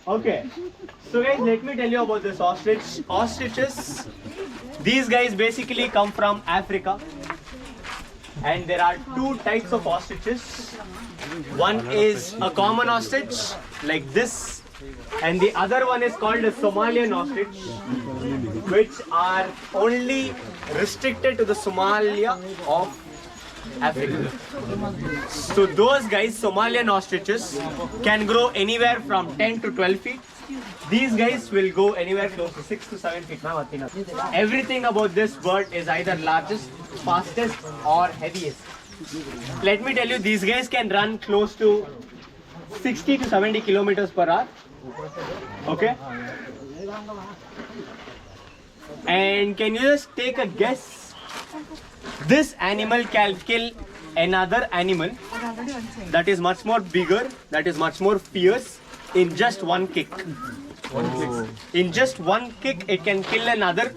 Okay. So guys, let me tell you about this ostrich. Ostriches, these guys basically come from Africa. And there are two types of ostriches. One is a common ostrich, like this. And the other one is called a Somalian ostrich, which are only restricted to the Somalia of Africa. So those guys, Somalian ostriches, can grow anywhere from 10 to 12 feet. These guys will go anywhere close to 6 to 7 feet. Everything about this bird is either largest, fastest or heaviest. Let me tell you, these guys can run close to 60 to 70 kilometers per hour. Okay? And can you just take a guess? This animal can kill another animal that is much more bigger, that is much more fierce in just one kick. In just one kick, it can kill another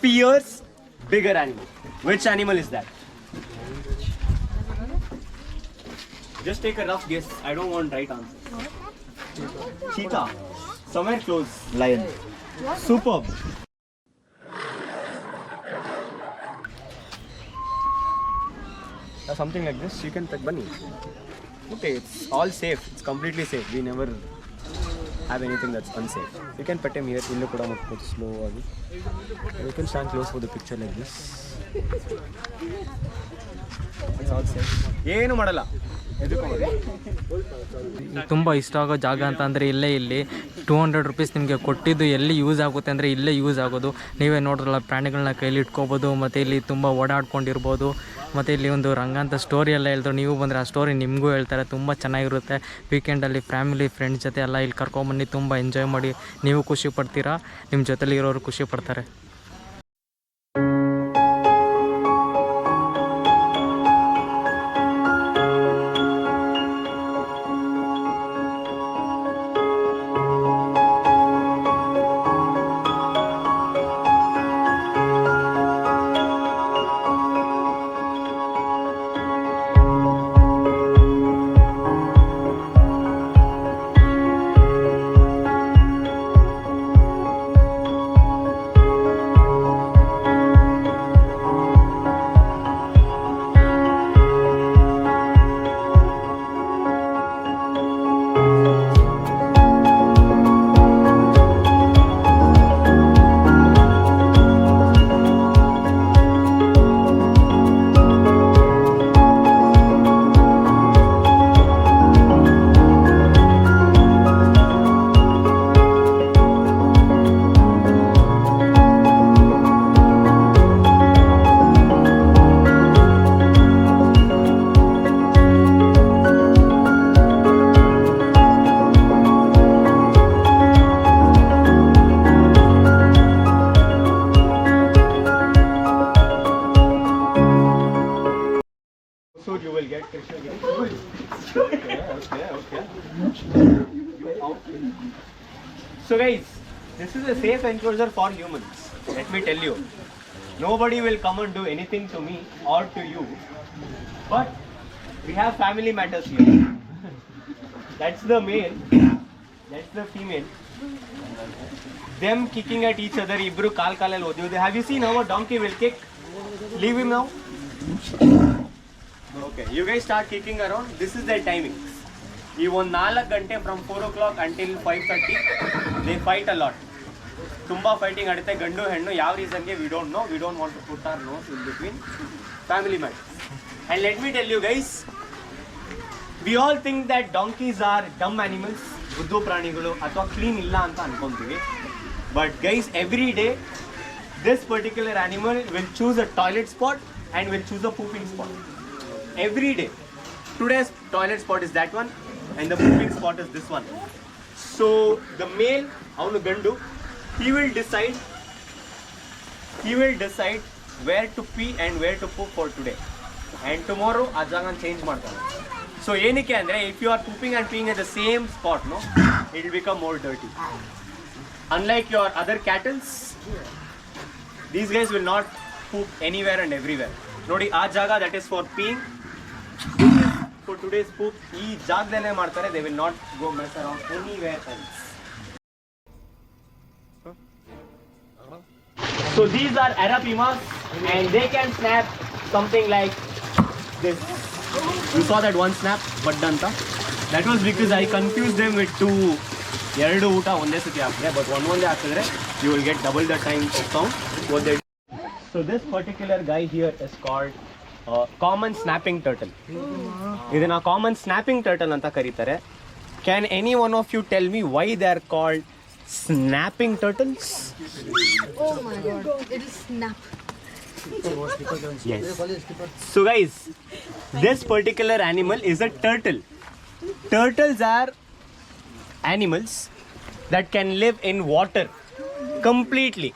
fierce, bigger animal. Which animal is that? Just take a rough guess. I don't want right answer. Cheetah. Somewhere close. Lion. Superb. Something like this. You can pet bunny. Okay, it's all safe. It's completely safe. We never have anything that's unsafe. You can pet him here. Illu kuda muttu slow agi. You can stand close for the picture like this. It's all safe. ಏನು ಮಾಡಲ್ಲ. ತುಂಬ ಇಷ್ಟ ಆಗೋ ಜಾಗ ಅಂತ ಅಂದರೆ ಇಲ್ಲೇ ಇಲ್ಲಿ 200 ರುಪೀಸ್ ನಿಮಗೆ ಕೊಟ್ಟಿದ್ದು ಎಲ್ಲಿ ಯೂಸ್ ಆಗುತ್ತೆ ಅಂದರೆ ಇಲ್ಲೇ ಯೂಸ್ ಆಗೋದು. ನೀವೇ ನೋಡ್ರಲ್ಲ, ಪ್ರಾಣಿಗಳನ್ನ ಕೈಲಿ ಇಟ್ಕೋಬೋದು ಮತ್ತು ಇಲ್ಲಿ ತುಂಬ ಓಡಾಡ್ಕೊಂಡಿರ್ಬೋದು. ಮತ್ತು ಇಲ್ಲಿ ಒಂದು ರಂಗ ಅಂತ ಸ್ಟೋರಿ ಎಲ್ಲ ಹೇಳಿದ್ರು, ನೀವು ಬಂದರೆ ಆ ಸ್ಟೋರಿ ನಿಮಗೂ ಹೇಳ್ತಾರೆ. ತುಂಬ ಚೆನ್ನಾಗಿರುತ್ತೆ. ವೀಕೆಂಡಲ್ಲಿ ಫ್ಯಾಮಿಲಿ ಫ್ರೆಂಡ್ಸ್ ಜೊತೆ ಎಲ್ಲ ಇಲ್ಲಿ ಕರ್ಕೊಂಬನ್ನಿ, ತುಂಬ ಎಂಜಾಯ್ ಮಾಡಿ. ನೀವು ಖುಷಿ ಪಡ್ತೀರಾ, ನಿಮ್ಮ ಜೊತೆಲಿ ಇರೋರು ಖುಷಿ ಪಡ್ತಾರೆ. So you will get Krishnagiri. Okay. So guys, this is a safe enclosure for humans. Let me tell you, nobody will come and do anything to me or to you. But we have family matters here. That's the male. That's the female. Them kicking at each other. Ibru kal kalal odi. Have you seen how a donkey will kick? Leave him now. Okay, you guys start kicking around. This is their timing. ಈ ಒಂದು 4 ಗಂಟೆ from 4 o'clock until 5:30 they fight a lot. ತುಂಬ fighting ಆಡುತ್ತೆ, ಗಂಡು ಹೆಣ್ಣು. ಯಾವ ರೀಸನ್ಗೆ we don't know. We don't want to put our nose in between family matters. And let me tell you guys, we all think that donkeys are dumb animals, ಬುದ್ಧು ಪ್ರಾಣಿಗಳು ಅಥವಾ clean ಇಲ್ಲ ಅಂತ ಅನ್ಕೊಂತೀವಿ. But guys, every day this particular animal will choose a toilet spot and will choose a pooping spot. Every day. Today's toilet spot is that one and the pooping spot is this one. So the male, avanu gandu, he will decide where to pee and where to poop for today. And tomorrow aa jaga change ಮಾಡ್ತಾನೆ. So ಏನಕ್ಕೆ ಅಂದ್ರೆ, if you are pooping and peeing at the same spot, no, it will become more dirty. Unlike your other cattles, these guys will not poop anywhere and everywhere. ನೋಡಿ, ಆ ಜಾಗ that is for peeing, for today's poop, ಈ ಜಾಗದಲ್ಲೇ ಮಾಡ್ತಾರೆ. They will not go mess around anywhere else. So these are Arapimas and they can snap something like this. You saw that one snap, Vaddanta. That was because I confused them with two. ಎರಡು ಊಟ ಒಂದೇ ಸತಿ ಹಾಕಿದ್ರೆ but ಒಂದೇ ಹಾಕಿದ್ರೆ you will get double the time of sound what they do. So this particular guy here is called common snapping turtle. ಇದನ್ನ common snapping turtle ಅಂತ ಕರೀತಾರೆ. Can any one of you tell me why they are called snapping turtles? Oh my god, it will snap. Yes. So guys, this particular animal is a turtle. Turtles are animals that can live in water completely.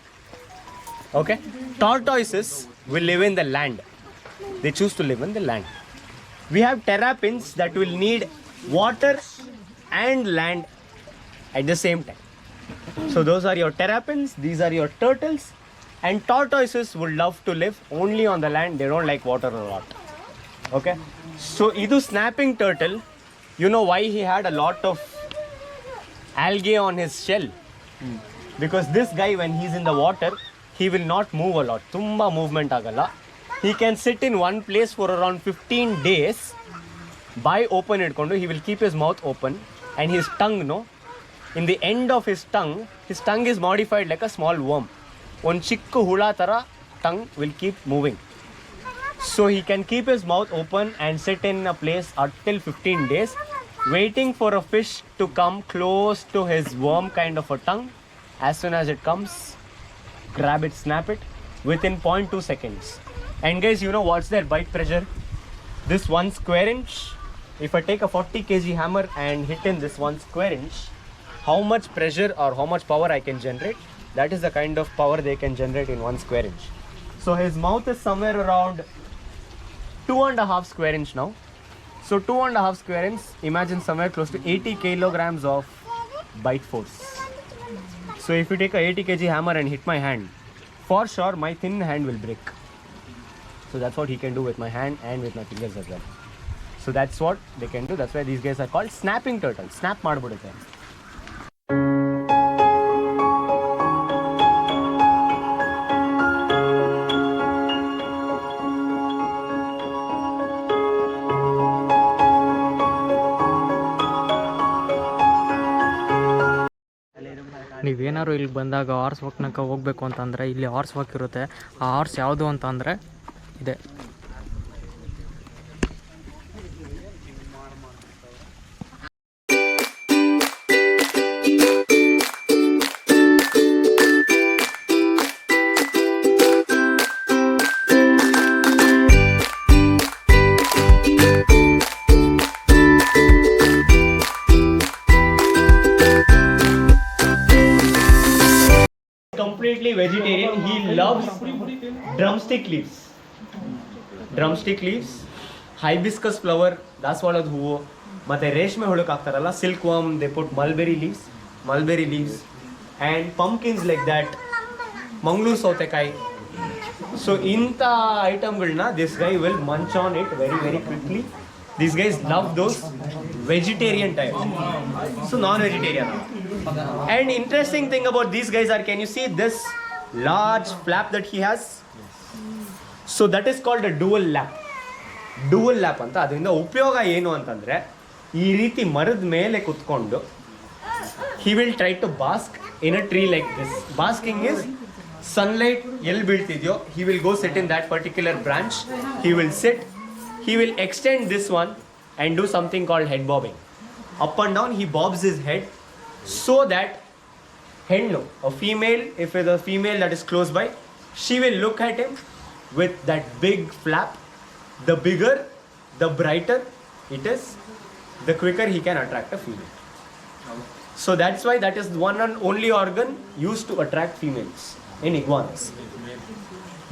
Okay? Tortoises will live in the land. They choose to live in the land. We have terrapins that will need water and land at the same time. So those are your terrapins, these are your turtles, and tortoises would love to live only on the land. They don't like water a lot. Okay? So idu snapping turtle, you know why he had a lot of algae on his shell? Because this guy, when he's in the water, he will not move a lot. Tumba movement agalla. He can sit in one place for around 15 days. By open itkondu, he will keep his mouth open and his tongue, no? In the end of his tongue is modified like a small worm. One chikku hula tara tongue will keep moving. So he can keep his mouth open and sit in a place until 15 days, waiting for a fish to come close to his worm kind of a tongue. As soon as it comes, grab it, snap it within 0.2 seconds. And guys, you know what's their bite pressure? This 1 square inch. If I take a 40 kg hammer and hit in this 1 square inch, how much pressure or how much power I can generate? That is the kind of power they can generate in 1 square inch. So his mouth is somewhere around 2.5 square inch now. So 2.5 square inch, imagine somewhere close to 80 kilograms of bite force. So if you take a 80 kg hammer and hit my hand, for sure my thin hand will break. So that's what he can do with my hand and with my fingers as well. So that's what they can do. That's why these guys are called snapping turtles. Snap ಮಾಡ್ಬಿಡುತ್ತೆ. ನೀವೇನಾದ್ರು ಇಲ್ಲಿ ಬಂದಾಗ horse ವಾಕ್ನಕ್ಕೆ ಹೋಗಬೇಕು ಅಂತಂದರೆ ಇಲ್ಲಿ horse walk ಇರುತ್ತೆ. ಆ horse ಯಾವುದು ಅಂತ ಅಂದರೆ ಇದೆ. Completely vegetarian. He loves drumstick leaves. Drumstick leaves, hibiscus flower, ದಾಸವಾಳದ ಹೂವು, ಮತ್ತೆ ರೇಷ್ಮೆ ಹುಳುಕ್ ಹಾಕ್ತಾರಲ್ಲ, silk worm, they put mulberry leaves and pumpkins like that, Mangaluru ಸೌತೆಕಾಯಿ. So ಇಂಥ ಐಟಮ್ಗಳನ್ನ this guy will munch on it very very quickly. These guys love those vegetarian types. So non-vegetarian. And interesting thing about these guys are, can you see this large flap that he has? So that is called a dual lap. Dual lap ಅಂತ ಅದರಿಂದ ಉಪಯೋಗ ಏನು ಅಂತಂದ್ರೆ, ಈ ರೀತಿ ಮರದ ಮೇಲೆ ಕುತ್ಕೊಂಡು he will try to bask in a tree like this. Basking is sunlight ಎಲ್ಲಿ ಬೀಳ್ತಿದ್ಯೋ, he will go sit in that particular branch. He will sit, he will extend this one and do something called head bobbing. Up and down he bobs his head so that hennu, a female, if it's a female that is close by, she will look at him with that big flap. The bigger, the brighter it is, the quicker he can attract a female. So that's why that is one and only organ used to attract females in iguanas.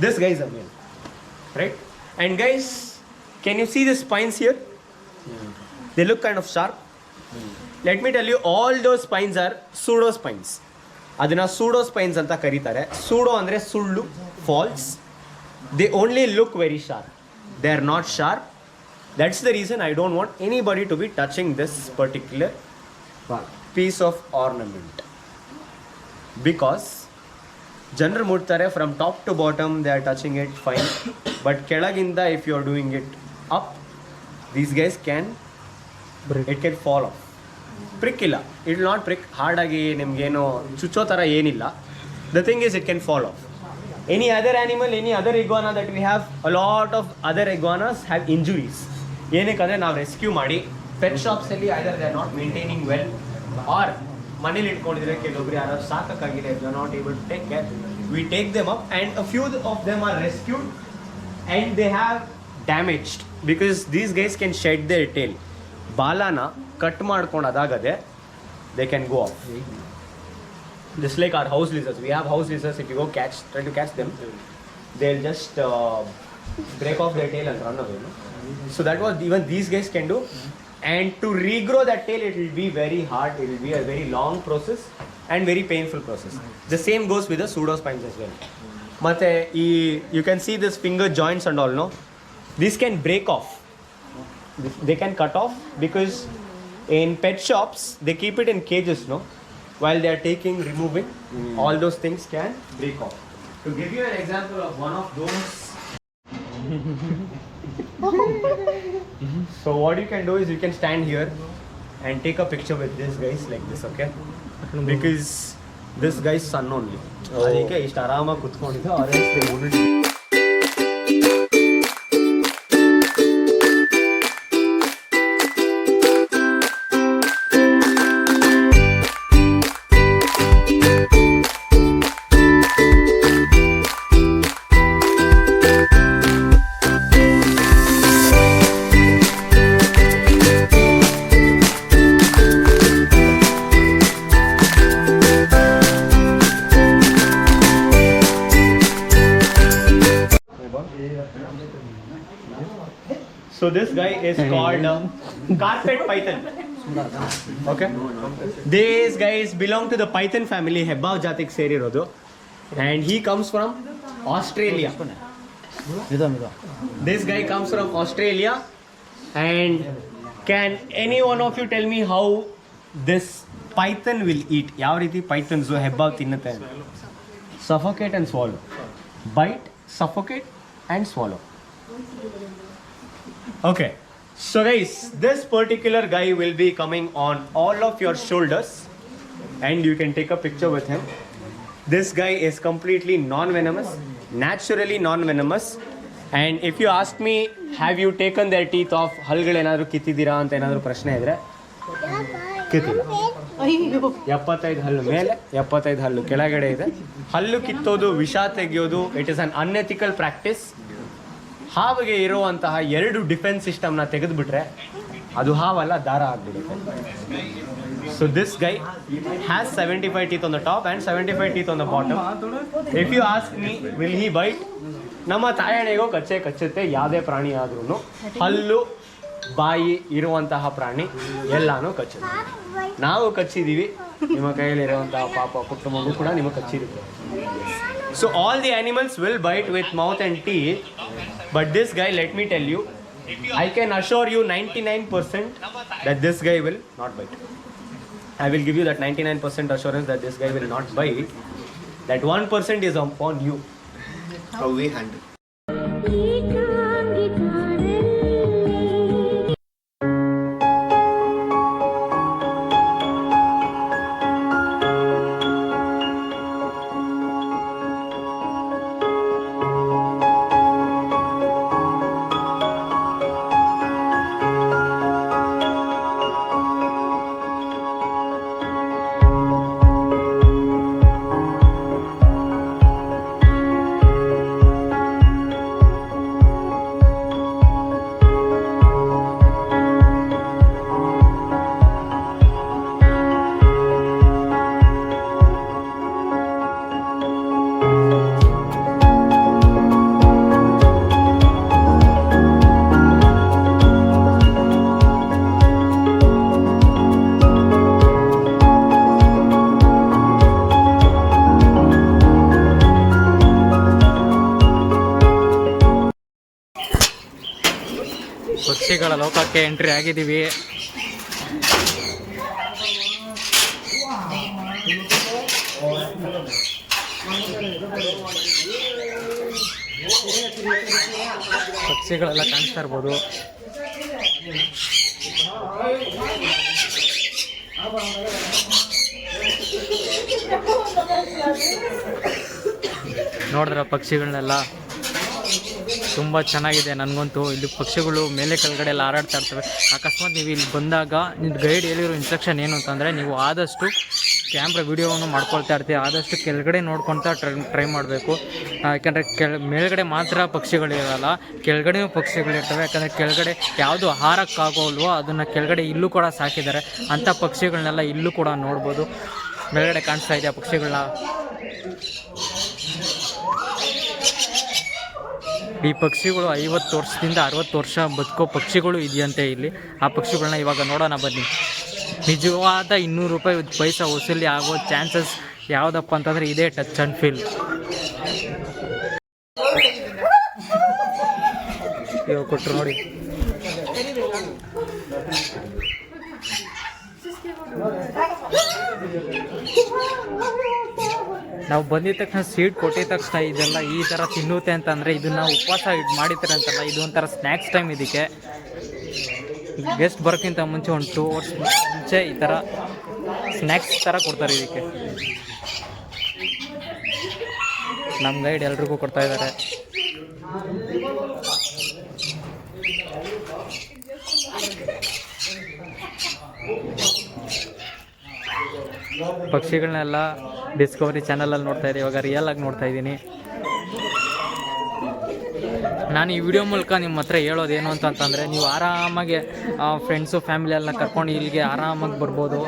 This guy is a male, right? And guys, can you see the spines here? They look kind of sharp. Let me tell you, all those spines are pseudo spines. ಅದನ್ನ pseudo spines ಅಂತ ಕರೀತಾರೆ. Pseudo ಅಂದ್ರೆ ಸುಳ್ಳು, false. They only look very sharp. They are not sharp. That's the reason I don't want anybody to be touching this particular piece of ornament. Because ಜನರು ಮುಟ್ತಾರೆ from top to bottom they are touching it fine, but ಕೆಳಗಿಂದ if you are doing it up these guys can it can fall off. Prick ಇಲ್ಲ, it not prick, ಹಾರ್ಡಾಗಿ ನಿಮ್ಗೇನು ಚುಚ್ಚೋ ಥರ ಏನಿಲ್ಲ. The thing is it can fall off. Any other animal, any other iguana that we have, a lot of other iguanas have injuries. ಏನಕ್ಕಂದರೆ ನಾವು rescue ಮಾಡಿ pet ಶಾಪ್ಸಲ್ಲಿ either they are not maintaining well, are ಮನೇಲಿ ಇಟ್ಕೊಂಡಿದ್ರೆ ಕೆಲವೊಬ್ರು ಯಾರು ಸಾಕಾಗಿದೆ, they are not able to take care. We take them up and a few of them are rescued and they have damaged because these guys can shed their tail. ಬಾಲನ cut ಮಾಡ್ಕೊಂಡು ಅದಾಗದೆ they can go off. Just like our house lizards, we have house lizards. If you go try to catch them, they'll just break off their tail and run away. No? So that was even these guys can do. And to regrow that tail, it will be very hard. It will be a very long process and very painful process. The same goes with the pseudospines as well. Mate, you can see this finger joints and all. No, these can break off. They can cut off because in pet shops they keep it in cages. No. While they are removing, all those things can break off. To give you an example of one of those, so what you can do is you can stand here and take a picture with this guys like this, okay? Because this guy's son only. ಅದಕ್ಕೆ ಇಷ್ಟು ಆರಾಮಾಗಿ ಕುತ್ಕೊಂಡಿದ್ದೆ, or else they wouldn't. So this guy is called carpet python. Okay. These guys belong to the python family, ಹೆಬ್ಬಾವ್ ಜಾತಿಗೆ ಸೇರಿರೋದು, and he comes from Australia. This guy comes from Australia, and can any one of you tell me how this python will eat? ಯಾವ ರೀತಿ pythons ಹೆಬ್ಬಾವ್ ತಿನ್ನುತ್ತೆ? Suffocate and swallow. Bite, suffocate and swallow. Okay, so guys, this particular guy will be coming on all of your shoulders and you can take a picture with him. This guy is completely non-venomous, naturally non-venomous, and if you ask me, have you taken their teeth off, ಹಲ್ಲುಗಳು ಏನಾದರೂ ಕಿತ್ತಿದ್ದೀರಾ ಅಂತ ಏನಾದರೂ ಪ್ರಶ್ನೆ ಇದ್ದರೆ, ಕಿತ್ತಿಲ್ಲ. 75 ಹಲ್ಲು ಮೇಲೆ 75 ಹಲ್ಲು ಕೆಳಗಡೆ ಇದೆ. ಹಲ್ಲು ಕಿತ್ತೋದು, ವಿಷ ತೆಗೆಯೋದು, it is an unethical practice. ಹಾವಿಗೆ ಇರುವಂತಹ 2 ಡಿಫೆನ್ಸ್ ಸಿಸ್ಟಮ್ನ ತೆಗೆದುಬಿಟ್ರೆ ಅದು ಹಾವಲ್ಲ, ದಾರ ಆಗಿಬಿಡುತ್ತೆ. So this guy has 75 teeth on the top and 75 teeth on the bottom. If you ask me, will he bite? ನಮ್ಮ ತಾಯಣೆಗೂ ಕಚ್ಚುತ್ತೆ. ಯಾವುದೇ ಪ್ರಾಣಿ ಆದ್ರೂ ಹಲ್ಲು, ಬಾಯಿ ಇರುವಂತಹ ಪ್ರಾಣಿ ಎಲ್ಲಾನು ಕಚ್ಚುತ್ತೆ. ನಾವು ಕಚ್ಚಿದ್ದೀವಿ, ನಿಮ್ಮ ಕೈಯಲ್ಲಿರುವಂತಹ ಪಾಪ ಪುಟ್ಟ ಮಗು ಕೂಡ ನಿಮಗೆ ಕಚ್ಚಿರುತ್ತೆ. So all the animals will bite with mouth and teeth, but this guy, let me tell you, I can assure you 99% that this guy will not bite. I will give you that 99% assurance that this guy will not bite. That 1% is upon you. How we handle. ಪಕ್ಷಿಗಳ ಲೋಕಕ್ಕೆ entry ಆಗಿದ್ದೀವಿ. ಪಕ್ಷಿಗಳೆಲ್ಲ ಕಾಣಿಸ್ತಾ ಇರ್ಬೋದು. ನೋಡಿದ್ರ ಪಕ್ಷಿಗಳನ್ನೆಲ್ಲ ತುಂಬ ಚೆನ್ನಾಗಿದೆ. ನನಗಂತೂ ಇಲ್ಲಿ ಪಕ್ಷಿಗಳು ಮೇಲೆ ಕೆಳಗಡೆ ಎಲ್ಲ ಹಾರಾಡ್ತಾ ಇರ್ತವೆ. ಅಕಸ್ಮಾತ್ ನೀವು ಇಲ್ಲಿ ಬಂದಾಗ ನಿಮ್ಮ ಗೈಡ್ ಹೇಳಿರೋ ಇನ್ಸ್ಟ್ರಕ್ಷನ್ ಏನು ಅಂತಂದರೆ, ನೀವು ಆದಷ್ಟು ಕ್ಯಾಮ್ರಾ ವೀಡಿಯೋವನ್ನು ಮಾಡ್ಕೊಳ್ತಾ ಇರ್ತೀವಿ, ಆದಷ್ಟು ಕೆಳಗಡೆ ನೋಡ್ಕೊತಾ ಟ್ರೈ ಮಾಡಬೇಕು. ಯಾಕಂದರೆ ಮೇಲ್ಗಡೆ ಮಾತ್ರ ಪಕ್ಷಿಗಳಿರಲ್ಲ, ಕೆಳಗಡೆಯೂ ಪಕ್ಷಿಗಳಿರ್ತವೆ. ಯಾಕಂದರೆ ಕೆಳಗಡೆ ಯಾವುದು ಆಹಾರಕ್ಕಾಗೋಲ್ವೋ ಅದನ್ನು ಕೆಳಗಡೆ ಇಲ್ಲೂ ಕೂಡ ಸಾಕಿದ್ದಾರೆ. ಅಂಥ ಪಕ್ಷಿಗಳನ್ನೆಲ್ಲ ಇಲ್ಲೂ ಕೂಡ ನೋಡ್ಬೋದು. ಮೇಲ್ಗಡೆ ಕಾಣಿಸ್ತಾ ಇದೆ ಆ ಪಕ್ಷಿಗಳನ್ನ. ಈ ಪಕ್ಷಿಗಳು 50 ವರ್ಷದಿಂದ 60 ವರ್ಷ ಬದುಕೋ ಪಕ್ಷಿಗಳು ಇದೆಯಂತೆ ಇಲ್ಲಿ. ಆ ಪಕ್ಷಿಗಳನ್ನ ಇವಾಗ ನೋಡೋಣ ಬನ್ನಿ. ನಿಜವಾದ 200 ರೂಪಾಯಿ ಪೈಸಾ ವಸೂಲಿ ಆಗೋ ಚಾನ್ಸಸ್ ಯಾವುದಪ್ಪ ಅಂತಂದರೆ ಇದೇ ಟಚ್ ಆ್ಯಂಡ್ ಫೀಲ್. ಇವಾಗ ಕೊಟ್ಟರು ನೋಡಿ. ನಾವು ಬಂದಿದ ತಕ್ಷಣ ಸ್ವೀಟ್ ಕೊಟ್ಟಿದ ತಕ್ಷಣ ಇದೆಲ್ಲ ಈ ಥರ ತಿನ್ನುತ್ತೆ ಅಂತಂದರೆ ಇದನ್ನು ಉಪವಾಸ ಮಾಡಿರ್ತಾರೆ ಅಂತಲ್ಲ, ಇದು ಒಂಥರ ಸ್ನ್ಯಾಕ್ಸ್ ಟೈಮ್. ಇದಕ್ಕೆ ಗೆಸ್ಟ್ ಬರೋಕ್ಕಿಂತ ಮುಂಚೆ ಒಂದು 2 ಅವರ್ಸ್ ಮುಂಚೆ ಈ ಥರ ಸ್ನ್ಯಾಕ್ಸ್ ಥರ ಕೊಡ್ತಾರೆ ಇದಕ್ಕೆ. ನಮ್ಮ ಗೈಡ್ ಎಲ್ರಿಗೂ ಕೊಡ್ತಾ ಇದ್ದಾರೆ. ಪಕ್ಷಿಗಳನ್ನೆಲ್ಲ ಡಿಸ್ಕವರಿ ಚಾನಲಲ್ಲಿ ನೋಡ್ತಾ ಇದ್ದೀನಿ, ಇವಾಗ ರಿಯಲ್ ಆಗಿ ನೋಡ್ತಾ ಇದ್ದೀನಿ. ನಾನು ಈ ವಿಡಿಯೋ ಮೂಲಕ ನಿಮ್ಮ ಹತ್ರ ಹೇಳೋದೇನು ಅಂತಂದರೆ, ನೀವು ಆರಾಮಾಗಿ ಫ್ರೆಂಡ್ಸು ಫ್ಯಾಮಿಲಿ ಎಲ್ಲ ಕರ್ಕೊಂಡು ಇಲ್ಲಿಗೆ ಆರಾಮಾಗಿ ಬರ್ಬೋದು.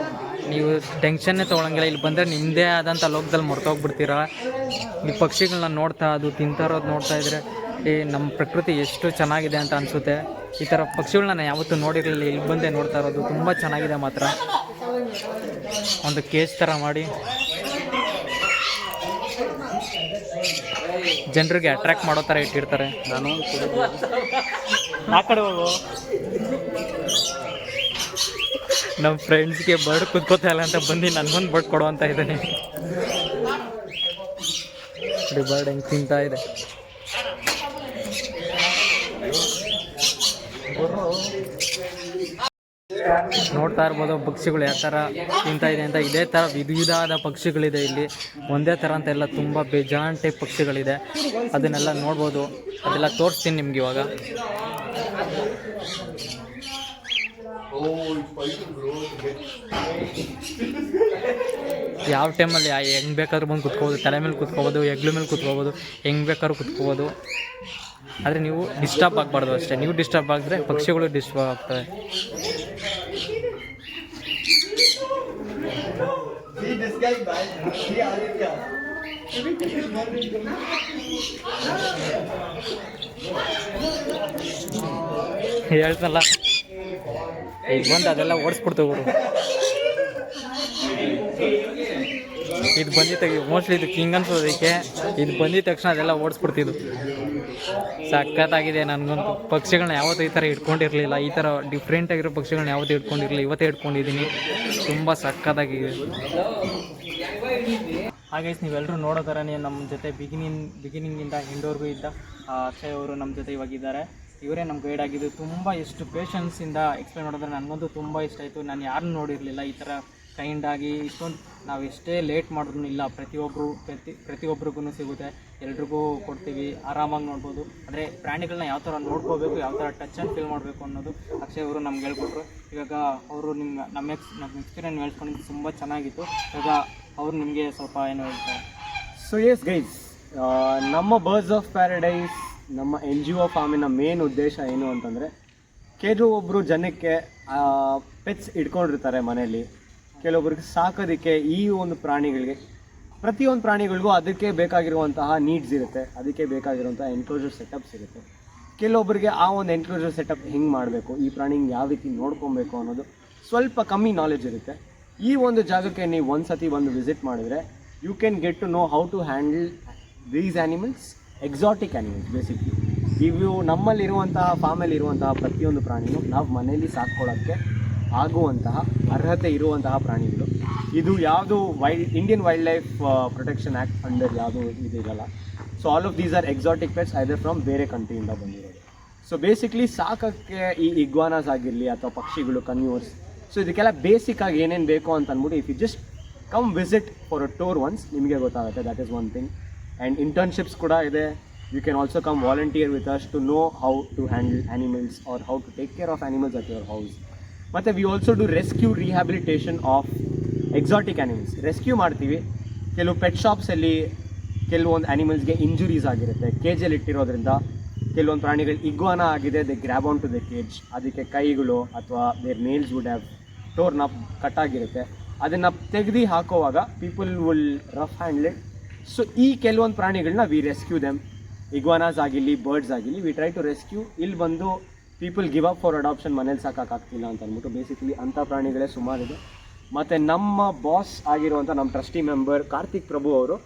ನೀವು ಟೆನ್ಷನ್ನೇ ತೊಗೊಳಂಗಿಲ್ಲ. ಇಲ್ಲಿ ಬಂದರೆ ನಿಮ್ಮದೇ ಆದಂಥ ಲೋಕದಲ್ಲಿ ಮರ್ತೋಗ್ಬಿಡ್ತೀರಾ. ಈ ಪಕ್ಷಿಗಳನ್ನ ನೋಡ್ತಾ ಅದು ತಿಂತಾ ಇರೋದು ನೋಡ್ತಾ ಇದ್ದರೆ ನಮ್ಮ ಪ್ರಕೃತಿ ಎಷ್ಟು ಚೆನ್ನಾಗಿದೆ ಅಂತ ಅನಿಸುತ್ತೆ. ಈ ಥರ ಪಕ್ಷಿಗಳನ್ನ ನಾನು ಯಾವತ್ತೂ ನೋಡಿರಲಿಲ್ಲ, ಇಲ್ಲಿ ಬಂದೇ ನೋಡ್ತಾ ಇರೋದು. ತುಂಬ ಚೆನ್ನಾಗಿದೆ ಮಾತ್ರ. ಒಂದು ಕೇಜ್ ಥರ ಮಾಡಿ ಜನರಿಗೆ ಅಟ್ರಾಕ್ಟ್ ಮಾಡೋ ಥರ ಇಟ್ಟಿರ್ತಾರೆ. ನಾನು ಆ ಕಡೆ ಹೋಗು. ನಮ್ಮ ಫ್ರೆಂಡ್ಸ್ಗೆ ಬರ್ಡ್ ಕುತ್ಕೋತಾ ಇಲ್ಲ ಅಂತ ಬಂದು ನನಗೊಂದು ಬರ್ಡ್ ಕೊಡೋ ಅಂತ ಇದ್ದಾನೆ. ಬರ್ಡ್ ಹೆಂಗೆ ತಿಂತಾ ಇದೆ. ನೋಡ್ತಾ ಇರ್ಬೋದು ಪಕ್ಷಿಗಳು ಯಾವ ಥರ ತಿಂತಾ ಇದೆ ಅಂತ. ಇದೇ ಥರ ವಿಧವಾದ ಪಕ್ಷಿಗಳಿದೆ ಇಲ್ಲಿ, ಒಂದೇ ಥರ ಅಂತ ಎಲ್ಲ ತುಂಬ ಬೇಜಾನ್ ಟೈಪ್ ಪಕ್ಷಿಗಳಿದೆ. ಅದನ್ನೆಲ್ಲ ನೋಡ್ಬೋದು, ಅದೆಲ್ಲ ತೋರಿಸ್ತೀನಿ ನಿಮ್ಗೆ ಇವಾಗ. ಯಾವ ಟೈಮಲ್ಲಿ ಹೆಂಗೆ ಬೇಕಾದ್ರೂ ಬಂದು ಕುತ್ಕೋಬೋದು, ತಲೆ ಮೇಲೆ ಕುತ್ಕೋಬೋದು, ಹೆಗ್ಲ ಮೇಲೆ ಕುತ್ಕೋಬೋದು, ಹೆಂಗೆ ಬೇಕಾದ್ರೂ ಕುತ್ಕೋಬೋದು. ಆದರೆ ನೀವು ಡಿಸ್ಟರ್ಬ್ ಆಗಬಾರ್ದು ಅಷ್ಟೇ. ನೀವು ಡಿಸ್ಟರ್ಬ್ ಆಗಿದ್ರೆ ಪಕ್ಷಿಗಳು ಡಿಸ್ಟರ್ಬ್ ಆಗ್ತವೆ. ಹೇಳ್ತಲ್ಲ, ಈಗ ಬಂದು ಅದೆಲ್ಲ ಓಡಿಸ್ಬಿಡ್ತೇವೆ ಅವರು. ಇದು ಬಂದಿದ್ದ ಮೋಸ್ಟ್ಲಿ ಇದು ಕಿಂಗ್ ಅನ್ಸೋದಕ್ಕೆ. ಇದು ಬಂದಿದ ತಕ್ಷಣ ಅದೆಲ್ಲ ಓಡಿಸ್ಬಿಡ್ತಿದ್ದು. ಸಖತ್ತಾಗಿದೆ. ನನಗಂತೂ ಪಕ್ಷಿಗಳನ್ನ ಯಾವತ್ತೂ ಈ ಥರ ಇಟ್ಕೊಂಡಿರಲಿಲ್ಲ. ಈ ಥರ ಡಿಫ್ರೆಂಟಾಗಿರೋ ಪಕ್ಷಿಗಳನ್ನ ಯಾವತ್ತೂ ಇಟ್ಕೊಂಡಿರಲಿಲ್ಲ, ಇವತ್ತೇ ಇಟ್ಕೊಂಡಿದ್ದೀನಿ. ತುಂಬ ಸಖತ್ತಾಗಿದೆ. ಹಾಗೆ ನೀವೆಲ್ಲರೂ ನೋಡೋ ಥರನೇ ನಮ್ಮ ಜೊತೆ ಬಿಗಿನಿಂಗಿಂದ ಎಂಡ್ವರೆಗೂ ಇದ್ದ ಅಕ್ಷಯ್ ಅವರು ನಮ್ಮ ಜೊತೆ ಇವಾಗಿದ್ದಾರೆ. ಇವರೇ ನಮ್ಮ ಗೈಡ್ ಆಗಿದ್ದು. ತುಂಬ ಎಷ್ಟು ಪೇಷನ್ಸಿಂದ ಎಕ್ಸ್ಪ್ಲೇನ್ ಮಾಡಿದ್ರೆ ನನಗಂತೂ ತುಂಬ ಇಷ್ಟ ಆಯಿತು. ನಾನು ಯಾರನ್ನೂ ನೋಡಿರಲಿಲ್ಲ ಈ ಥರ ಕೈಂಡಾಗಿ. ಇಷ್ಟೊಂದು ನಾವು ಎಷ್ಟೇ ಲೇಟ್ ಮಾಡಿದ್ರು ಇಲ್ಲ, ಪ್ರತಿಯೊಬ್ಬರಿಗೂ ಸಿಗುತ್ತೆ, ಎಲ್ರಿಗೂ ಕೊಡ್ತೀವಿ, ಆರಾಮಾಗಿ ನೋಡ್ಬೋದು. ಅಂದರೆ ಪ್ರಾಣಿಗಳನ್ನ ಯಾವ ಥರ ನೋಡ್ಕೋಬೇಕು, ಯಾವ ಥರ ಟಚ್ ಆ್ಯಂಡ್ ಫೀಲ್ ಮಾಡಬೇಕು ಅನ್ನೋದು ಅಕ್ಷಯ್ ಅವರು ನಮ್ಗೆ ಹೇಳ್ಕೊಟ್ರು. ಇವಾಗ ಅವರು ನಮ್ಮ ಎಕ್ಸ್ಪೀರಿಯನ್ಸ್ ಹೇಳ್ಕೊಂಡಿದ್ದು ತುಂಬ ಚೆನ್ನಾಗಿತ್ತು. ಇವಾಗ ಅವರು ನಿಮಗೆ ಸ್ವಲ್ಪ ಏನು ಹೇಳ್ತಾರೆ. ಸೊ ಎಸ್ ಗೈಸ್, ನಮ್ಮ ಬರ್ಡ್ಸ್ ಆಫ್ ಪ್ಯಾರಡೈಸ್, ನಮ್ಮ NGO ಫಾರ್ಮಿನ ಮೇನ್ ಉದ್ದೇಶ ಏನು ಅಂತಂದರೆ, ಕೆಲವೊಬ್ಬರು ಜನಕ್ಕೆ ಪೆಟ್ಸ್ ಇಟ್ಕೊಂಡಿರ್ತಾರೆ ಮನೆಯಲ್ಲಿ, ಕೆಲವೊಬ್ಬರಿಗೆ ಸಾಕೋದಕ್ಕೆ ಈ ಒಂದು ಪ್ರಾಣಿಗಳಿಗೆ, ಪ್ರತಿಯೊಂದು ಪ್ರಾಣಿಗಳಿಗೂ ಅದಕ್ಕೆ ಬೇಕಾಗಿರುವಂತಹ ನೀಡ್ಸ್ ಇರುತ್ತೆ, ಅದಕ್ಕೆ ಬೇಕಾಗಿರುವಂತಹ ಎನ್ಕ್ಲೋಜರ್ ಸೆಟಪ್ಸ್ ಇರುತ್ತೆ. ಕೆಲವೊಬ್ಬರಿಗೆ ಆ ಒಂದು ಎನ್ಕ್ಲೋಜರ್ ಸೆಟಪ್ ಹೆಂಗೆ ಮಾಡಬೇಕು, ಈ ಪ್ರಾಣಿಗೆ ಯಾವ ರೀತಿ ನೋಡ್ಕೊಬೇಕು ಅನ್ನೋದು ಸ್ವಲ್ಪ ಕಮ್ಮಿ ನಾಲೆಜ್ ಇರುತ್ತೆ. ಈ ಒಂದು ಜಾಗಕ್ಕೆ ನೀವು ಒಂದು ಸತಿ ಬಂದು ವಿಸಿಟ್ ಮಾಡಿದರೆ you can get to know how to handle these animals, exotic animals basically. ಇವು ನಮ್ಮಲ್ಲಿರುವಂತಹ ಫಾರ್ಮಲ್ಲಿರುವಂತಹ ಪ್ರತಿಯೊಂದು ಪ್ರಾಣಿನೂ ನಾವು ಮನೆಯಲ್ಲಿ ಸಾಕ್ಕೊಳ್ಳೋಕ್ಕೆ ಆಗುವಂತಹ ಅರ್ಹತೆ ಇರುವಂತಹ ಪ್ರಾಣಿಗಳು. ಇದು ಯಾವುದು Indian wildlife protection act under ಯಾವುದು ಇದಿರಲ್ಲ. So all of these are exotic pets either from ಬೇರೆ ಕಂಟ್ರಿಯಿಂದ ಬಂದಿರೋದು. ಸೊ ಬೇಸಿಕ್ಲಿ ಸಾಕಕ್ಕೆ ಈ ಇಗ್ವಾನಾಸ್ ಆಗಿರಲಿ ಅಥವಾ ಪಕ್ಷಿಗಳು, ಕನ್ಯೂರ್ಸ್, ಸೊ ಇದಕ್ಕೆಲ್ಲ ಬೇಸಿಕ್ ಆಗಿ ಏನೇನು ಬೇಕು ಅಂತ ಅಂದ್ಬಿಟ್ಟು if you just come visit for a tour once ನಿಮಗೆ ಗೊತ್ತಾಗುತ್ತೆ. That is one thing. And internships ಕೂಡ ಇದೆ. You can also come volunteer with us to know how to handle animals or how to take care of animals at your house. ಮತ್ತು we also do rescue rehabilitation of exotic animals. Rescue ಮಾಡ್ತೀವಿ. ಕೆಲವು pet ಶಾಪ್ಸಲ್ಲಿ ಕೆಲವೊಂದು ಆ್ಯನಿಮಲ್ಸ್ಗೆ injuries ಆಗಿರುತ್ತೆ, ಕೇಜಲ್ಲಿ ಇಟ್ಟಿರೋದ್ರಿಂದ. ಕೆಲವೊಂದು ಪ್ರಾಣಿಗಳು iguana ಆಗಿದೆ, they grab on to the cage, ಅದಕ್ಕೆ ಕೈಗಳು ಅಥವಾ their nails would have torn up, ಕಟ್ಟಾಗಿರುತ್ತೆ. ಅದನ್ನು ತೆಗೆದು ಹಾಕೋವಾಗ people will rough handle it. So ಈ ಕೆಲವೊಂದು ಪ್ರಾಣಿಗಳನ್ನ ವಿ ರೆಸ್ಕ್ಯೂ ದೆಮ್. ಇಗ್ವಾನಾಸ್ ಆಗಿರಲಿ, ಬರ್ಡ್ಸ್ ಆಗಿರಲಿ, ವಿ ಟ್ರೈ ಟು ರೆಸ್ಕ್ಯೂ. ಇಲ್ಲಿ ಬಂದು people give up for adoption, ಮನೇಲಿ ಸಾಕಾಗ್ತಿಲ್ಲ ಅಂತ ಅಂದ್ಬಿಟ್ಟು ಬೇಸಿಕಲಿ ಅಂಥ ಪ್ರಾಣಿಗಳೇ ಸುಮಾರಿದೆ. ಮತ್ತು ನಮ್ಮ ಬಾಸ್ ಆಗಿರುವಂಥ ನಮ್ಮ ಟ್ರಸ್ಟಿ ಮೆಂಬರ್ ಕಾರ್ತಿಕ್ ಪ್ರಭು ಅವರು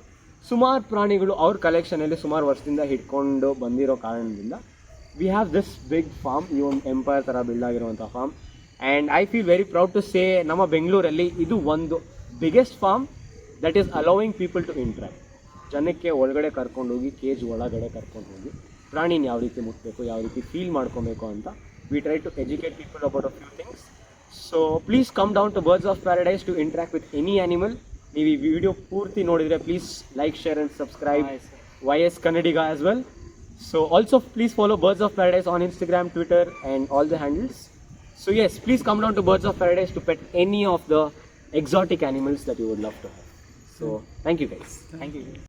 ಸುಮಾರು ಪ್ರಾಣಿಗಳು ಅವ್ರ ಕಲೆಕ್ಷನಲ್ಲಿ ಸುಮಾರು ವರ್ಷದಿಂದ ಹಿಡ್ಕೊಂಡು ಬಂದಿರೋ ಕಾರಣದಿಂದ we have this big farm. ಈ ಒಂದು ಎಂಪೈರ್ ಥರ ಬಿಲ್ಡ್ ಆಗಿರುವಂಥ farm. And I feel very proud to say ನಮ್ಮ ಬೆಂಗಳೂರಲ್ಲಿ ಇದು ಒಂದು biggest farm that is allowing people to interact. ಜನಕ್ಕೆ ಒಳಗಡೆ ಕರ್ಕೊಂಡು ಹೋಗಿ, ಕೇಜ್ ಒಳಗಡೆ ಕರ್ಕೊಂಡು ಹೋಗಿ ಪ್ರಾಣಿನ ಯಾವ ರೀತಿ ಮುಟ್ಟಬೇಕು, ಯಾವ ರೀತಿ ಫೀಲ್ ಮಾಡ್ಕೊಬೇಕು ಅಂತ we try to educate people about a few things. So please come down to Birds of Paradise to interact with any animal. ನೀವು ಈ ವಿಡಿಯೋ ಪೂರ್ತಿ ನೋಡಿದರೆ please like, share and subscribe YS Kannadiga as well. So also please follow Birds of Paradise on Instagram, Twitter and all the handles. So yes, please come down to Birds of Paradise to pet any of the exotic animals that you would love to have. So thank you guys. Thank you.